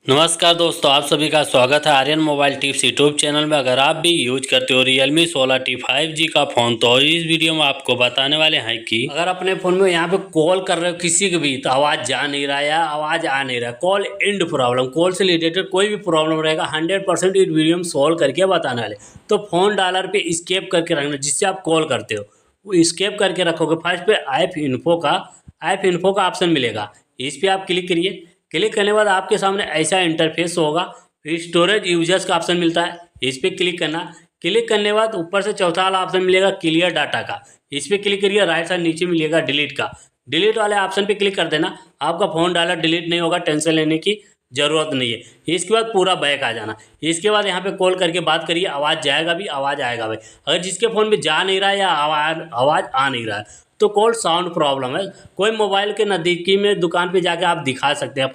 नमस्कार दोस्तों, आप सभी का स्वागत है Aryan mobile tips YouTube channel में। अगर आप भी यूज करते हो Realme 16T 5G का फ़ोन तो इस वीडियो में आपको बताने वाले हैं कि अगर अपने फ़ोन में यहाँ पे कॉल कर रहे हो किसी को भी तो आवाज़ जा नहीं रहा या आवाज़ आ नहीं रहा, कॉल एंड प्रॉब्लम, कॉल से रिलेटेड कोई भी प्रॉब्लम रहेगा 100% इस वीडियो में सॉल्व करके बताने वाले। तो फ़ोन डालर पे स्केप करके रखना, जिससे आप कॉल करते हो वो स्केप करके रखोगे। फर्स्ट पे ऐप इन्फो का ऑप्शन मिलेगा, इस पर आप क्लिक करिए। क्लिक करने के बाद आपके सामने ऐसा इंटरफेस होगा। फिर स्टोरेज यूजर्स का ऑप्शन मिलता है, इस पर क्लिक करना। क्लिक करने के बाद ऊपर से चौथा वाला ऑप्शन मिलेगा क्लियर डाटा का, इस पर क्लिक करिए। राइट साइड नीचे मिलेगा डिलीट का, डिलीट वाले ऑप्शन पे क्लिक कर देना। आपका फ़ोन डालर डिलीट नहीं होगा, टेंशन लेने की ज़रूरत नहीं है। इसके बाद पूरा बैक आ जाना। इसके बाद यहाँ पे कॉल करके बात करिए, आवाज़ जाएगा भी, आवाज़ आएगा भी। अगर जिसके फ़ोन में जा नहीं रहा है या आवाज़ आ नहीं रहा है तो कॉल साउंड प्रॉब्लम है। कोई मोबाइल के नज़दीकी में दुकान पे जाके आप दिखा सकते हैं।